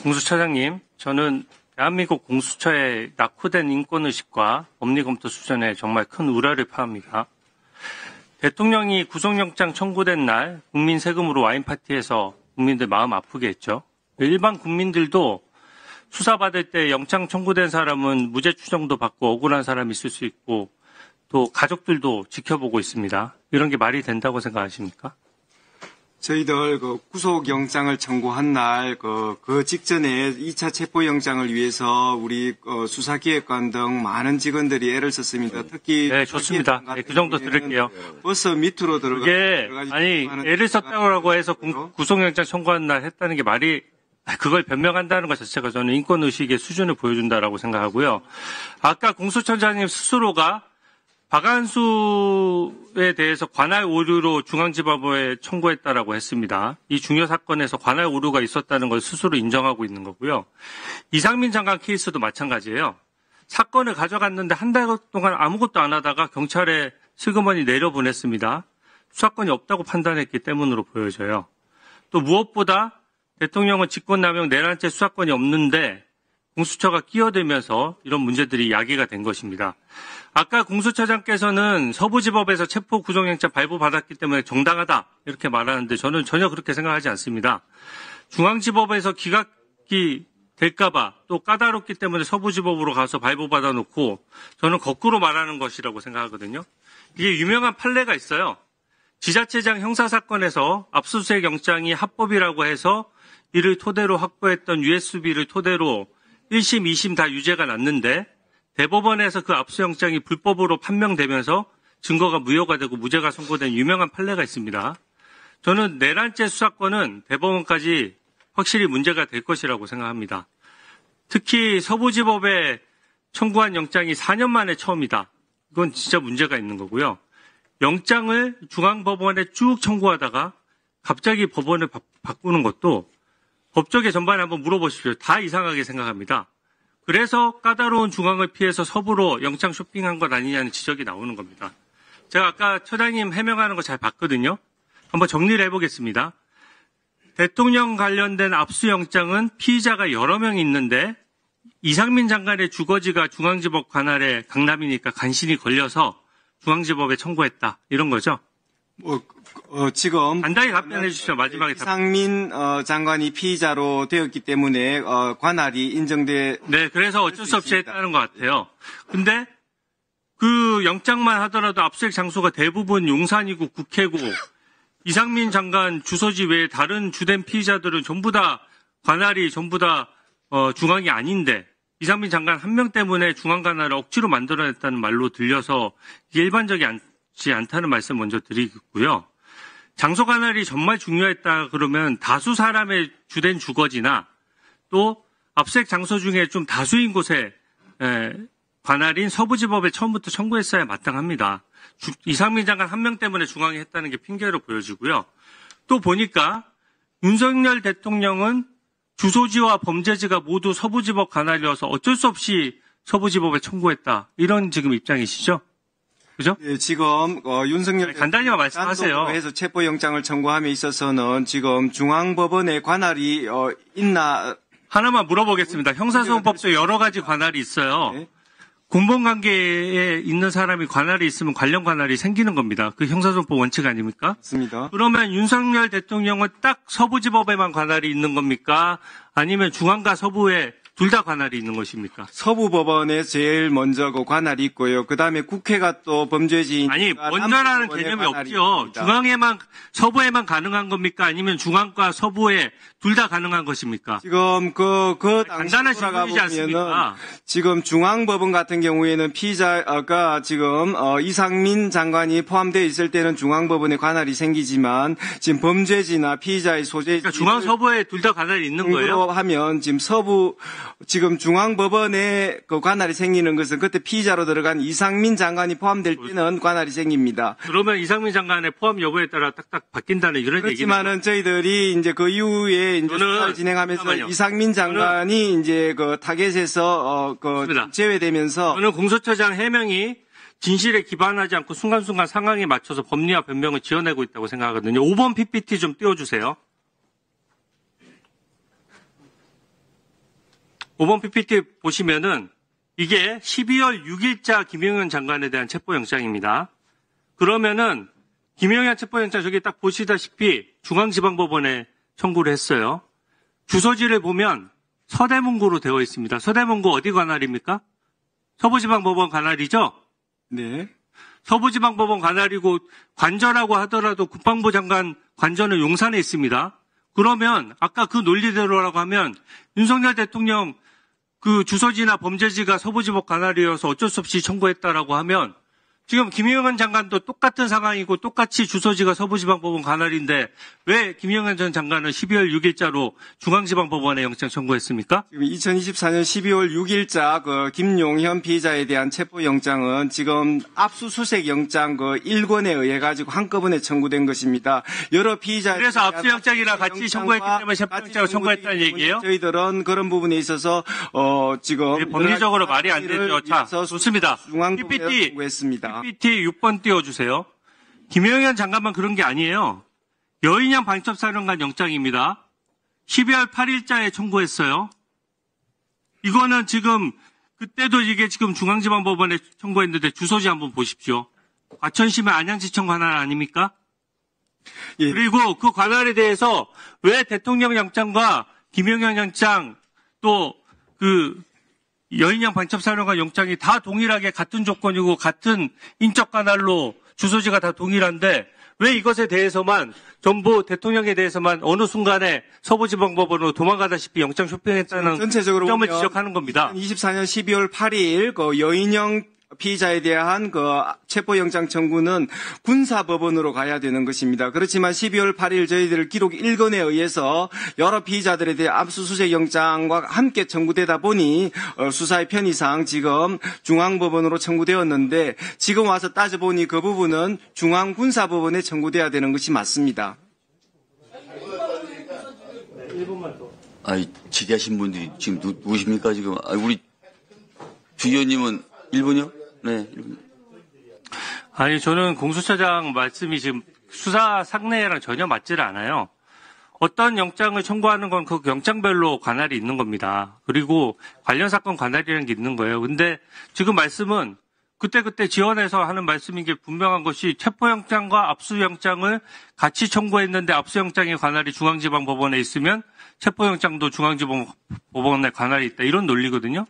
공수처장님, 저는 대한민국 공수처의 낙후된 인권의식과 법리검토 수준에 정말 큰 우려를 표합니다. 대통령이 구속영장 청구된 날 국민 세금으로 와인파티에서 국민들 마음 아프게 했죠. 일반 국민들도 수사받을 때 영장 청구된 사람은 무죄 추정도 받고 억울한 사람이 있을 수 있고 또 가족들도 지켜보고 있습니다. 이런 게 말이 된다고 생각하십니까? 저희들 구속영장을 청구한 날 그 직전에 2차 체포영장을 위해서 우리 수사기획관 등 많은 직원들이 애를 썼습니다. 특히 네, 좋습니다. 네, 그 정도 들을게요. 버스 밑으로 아니 애를 썼다고 해서 구속영장 청구한 날 했다는 게 말이 그걸 변명한다는 것 자체가 저는 인권의식의 수준을 보여준다라고 생각하고요. 아까 공수처장님 스스로가 박한수에 대해서 관할 오류로 중앙지법에 청구했다라고 했습니다. 이 중요 사건에서 관할 오류가 있었다는 걸 스스로 인정하고 있는 거고요. 이상민 장관 케이스도 마찬가지예요. 사건을 가져갔는데 한 달 동안 아무것도 안 하다가 경찰에 슬그머니 내려보냈습니다. 수사권이 없다고 판단했기 때문으로 보여져요. 또 무엇보다 대통령은 직권남용 내란죄 수사권이 없는데 공수처가 끼어들면서 이런 문제들이 야기가 된 것입니다. 아까 공수처장께서는 서부지법에서 체포 구속영장 발부받았기 때문에 정당하다 이렇게 말하는데 저는 전혀 그렇게 생각하지 않습니다. 중앙지법에서 기각이 될까봐 또 까다롭기 때문에 서부지법으로 가서 발부받아 놓고 저는 거꾸로 말하는 것이라고 생각하거든요. 이게 유명한 판례가 있어요. 지자체장 형사사건에서 압수수색 영장이 합법이라고 해서 이를 토대로 확보했던 USB를 토대로 1심, 2심 다 유죄가 났는데 대법원에서 그 압수영장이 불법으로 판명되면서 증거가 무효가 되고 무죄가 선고된 유명한 판례가 있습니다. 저는 내란죄 수사권은 대법원까지 확실히 문제가 될 것이라고 생각합니다. 특히 서부지법에 청구한 영장이 4년 만에 처음이다. 이건 진짜 문제가 있는 거고요. 영장을 중앙법원에 쭉 청구하다가 갑자기 법원을 바꾸는 것도 법조계 전반에 한번 물어보십시오. 다 이상하게 생각합니다. 그래서 까다로운 중앙을 피해서 서부로 영장 쇼핑한 것 아니냐는 지적이 나오는 겁니다. 제가 아까 처장님 해명하는 거 잘 봤거든요. 한번 정리를 해보겠습니다. 대통령 관련된 압수영장은 피의자가 여러 명 있는데 이상민 장관의 주거지가 중앙지법 관할에 강남이니까 간신히 걸려서 중앙지법에 청구했다. 이런 거죠. 지금 간단히 답변해 주시죠. 마지막에 이상민 장관이 피의자로 되었기 때문에 관할이 인정돼. 네, 그래서 어쩔 수 없이 했다는 것 같아요. 근데 그 영장만 하더라도 압수수색 장소가 대부분 용산이고 국회고 이상민 장관 주소지 외에 다른 주된 피의자들은 전부 다 관할이 전부 다 중앙이 아닌데 이상민 장관 한 명 때문에 중앙 관할을 억지로 만들어냈다는 말로 들려서 이게 일반적이지 않다는 말씀 먼저 드리겠고요. 장소 관할이 정말 중요했다 그러면 다수 사람의 주된 주거지나 또 압수수색 장소 중에 좀 다수인 곳에 관할인 서부지법에 처음부터 청구했어야 마땅합니다. 이상민 장관 한 명 때문에 중앙이 했다는 게 핑계로 보여지고요. 또 보니까 윤석열 대통령은 주소지와 범죄지가 모두 서부지법 관할이어서 어쩔 수 없이 서부지법에 청구했다. 이런 지금 입장이시죠? 그죠? 네, 지금 윤석열 간단히만 말씀하세요. 해서 체포영장을 청구함에 있어서는 지금 중앙법원의 관할이 있나? 하나만 물어보겠습니다. 형사소송법도 여러 가지 관할이 있어요. 네. 공범관계에 있는 사람이 관할이 있으면 관련 관할이 생기는 겁니다. 그 형사소송법 원칙 아닙니까? 맞습니다. 그러면 윤석열 대통령은 딱 서부지법에만 관할이 있는 겁니까? 아니면 중앙과 서부에 둘 다 관할이 있는 것입니까? 서부법원에 제일 먼저 그 관할이 있고요. 그 다음에 국회가 또 범죄지인. 아니, 먼저라는 개념이 없죠. 중앙에만, 서부에만 가능한 겁니까? 아니면 중앙과 서부에 둘 다 가능한 것입니까? 지금 간단한 질문이지 않습니까? 지금 중앙법원 같은 경우에는 피의자가 지금 이상민 장관이 포함되어 있을 때는 중앙법원에 관할이 생기지만 지금 범죄지나 피의자의 소재지. 그러니까 중앙 서부에 둘 다 관할이 있는 거예요? 하면 지금 중앙법원에 그 관할이 생기는 것은 그때 피의자로 들어간 이상민 장관이 포함될 때는 관할이 생깁니다. 그러면 이상민 장관의 포함 여부에 따라 딱딱 바뀐다는 이런 얘기는. 그렇지만은 저희들이 이제 그 이후에 이제 수사를 진행하면서 잠깐만요. 이상민 장관이 이제 그 타겟에서 제외되면서 저는 공수처장 해명이 진실에 기반하지 않고 순간순간 상황에 맞춰서 법리와 변명을 지어내고 있다고 생각하거든요. 5번 PPT 좀 띄워주세요. 5번 PPT 보시면은 이게 12월 6일자 김용현 장관에 대한 체포영장입니다. 그러면은 김용현 체포영장 저기 딱 보시다시피 중앙지방법원에 청구를 했어요. 주소지를 보면 서대문구로 되어 있습니다. 서대문구 어디 관할입니까? 서부지방법원 관할이죠? 네. 서부지방법원 관할이고 관저라고 하더라도 국방부 장관 관저는 용산에 있습니다. 그러면 아까 그 논리대로라고 하면 윤석열 대통령 그 주소지나 범죄지가 서부지법 관할이어서 어쩔 수 없이 청구했다라고 하면 지금 김용현 장관도 똑같은 상황이고 똑같이 주소지가 서부지방법원 관할인데 왜 김용현 전 장관은 12월 6일자로 중앙지방법원에 영장 청구했습니까? 지금 2024년 12월 6일자 그 김용현 피의자에 대한 체포영장은 지금 압수수색 영장 그 1권에 의해 가지고 한꺼번에 청구된 것입니다. 여러 피의자 그래서 압수영장이랑 같이 청구했기 때문에 체포영장을 청구했다는 얘기예요? 저희들은 그런 부분에 있어서 지금 법리적으로 말이 안 되죠. 자, 좋습니다. 중앙법원에 청구했습니다. PPT 6번 띄워주세요. 김용현 장관만 그런 게 아니에요. 여인양 방첩사령관 영장입니다. 12월 8일자에 청구했어요. 이거는 지금 그때도 이게 지금 중앙지방법원에 청구했는데 주소지 한번 보십시오. 과천시면 안양지청 관할 아닙니까? 예. 그리고 그 관할에 대해서 왜 대통령 영장과 김용현 영장 또 그 여인양 방첩사령관 영장이 다 동일하게 같은 조건이고 같은 인적 관할로 주소지가 다 동일한데 왜 이것에 대해서만 전부 대통령에 대해서만 어느 순간에 서부지방법원으로 도망가다시피 영장 쇼핑했다는 전체적으로 점을 지적하는 겁니다. 2024년 12월 8일 그 여인영 피의자에 대한 그 체포영장 청구는 군사법원으로 가야 되는 것입니다. 그렇지만 12월 8일 저희들 기록 1건에 의해서 여러 피의자들에 대한 압수수색 영장과 함께 청구되다 보니 수사의 편의상 지금 중앙법원으로 청구되었는데 지금 와서 따져보니 그 부분은 중앙군사법원에 청구돼야 되는 것이 맞습니다. 질의하신 분들이 지금 누구십니까 지금? 우리 주 의원님은 1분이요? 네, 1분. 아니, 저는 공수처장 말씀이 지금 수사 상례랑 전혀 맞지를 않아요. 어떤 영장을 청구하는 건 그 영장별로 관할이 있는 겁니다. 그리고 관련 사건 관할이라는 게 있는 거예요. 근데 지금 말씀은 그때그때 지원해서 하는 말씀인 게 분명한 것이 체포영장과 압수영장을 같이 청구했는데 압수영장의 관할이 중앙지방법원에 있으면 체포영장도 중앙지방법원에 관할이 있다. 이런 논리거든요.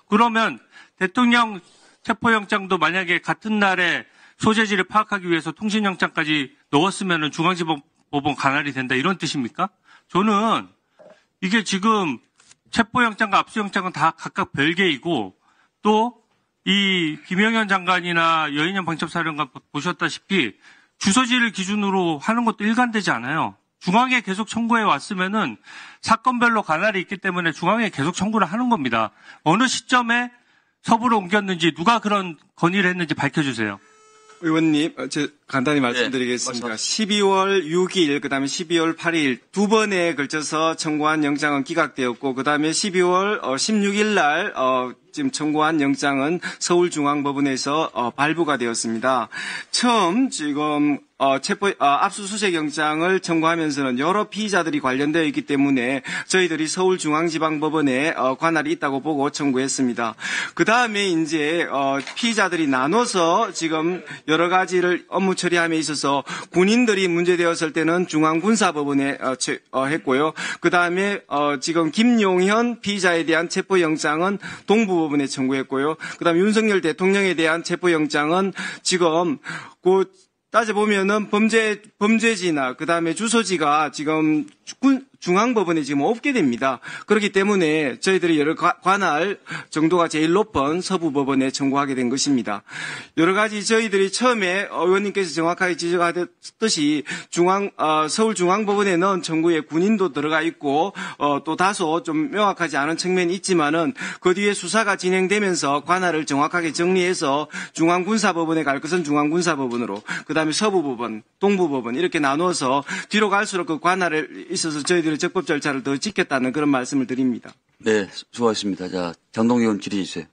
그러면 대통령 체포영장도 만약에 같은 날에 소재지를 파악하기 위해서 통신영장까지 넣었으면 중앙지방법원 관할이 된다 이런 뜻입니까? 저는 이게 지금 체포영장과 압수영장은 다 각각 별개이고 또 이 김용현 장관이나 여인양 방첩사령관 보셨다시피 주소지를 기준으로 하는 것도 일관되지 않아요. 중앙에 계속 청구해 왔으면은 사건별로 관할이 있기 때문에 중앙에 계속 청구를 하는 겁니다. 어느 시점에 서부로 옮겼는지 누가 그런 건의를 했는지 밝혀주세요. 의원님, 간단히 말씀드리겠습니다. 네, 12월 6일, 그 다음에 12월 8일 두 번에 걸쳐서 청구한 영장은 기각되었고, 그 다음에 12월 16일 날 지금 청구한 영장은 서울중앙법원에서 발부가 되었습니다. 처음 지금 압수수색 영장을 청구하면서는 여러 피의자들이 관련되어 있기 때문에 저희들이 서울중앙지방법원에 관할이 있다고 보고 청구했습니다. 그 다음에 이제 피의자들이 나눠서 지금 여러 가지를 업무 처리함에 있어서 군인들이 문제되었을 때는 중앙군사법원에 했고요. 그 다음에 지금 김용현 피의자에 대한 체포영장은 동부법원에 청구했고요. 그 다음에 윤석열 대통령에 대한 체포영장은 지금 그 따져보면은 범죄지나 그 다음에 주소지가 지금 중앙법원에 지금 없게 됩니다. 그렇기 때문에 저희들이 여러 관할 정도가 제일 높은 서부법원에 청구하게 된 것입니다. 여러 가지 저희들이 처음에 의원님께서 정확하게 지적하셨듯이 서울중앙법원에는 청구에 군인도 들어가 있고 또 다소 좀 명확하지 않은 측면이 있지만은 그 뒤에 수사가 진행되면서 관할을 정확하게 정리해서 중앙군사법원에 갈 것은 중앙군사법원으로 그 다음에 서부법원, 동부법원 이렇게 나누어서 뒤로 갈수록 그 관할에 있어서 저희들이 적법 절차를 더 지켰다는 그런 말씀을 드립니다. 네, 수고하셨습니다. 자, 장동희 의원 질의해 주세요.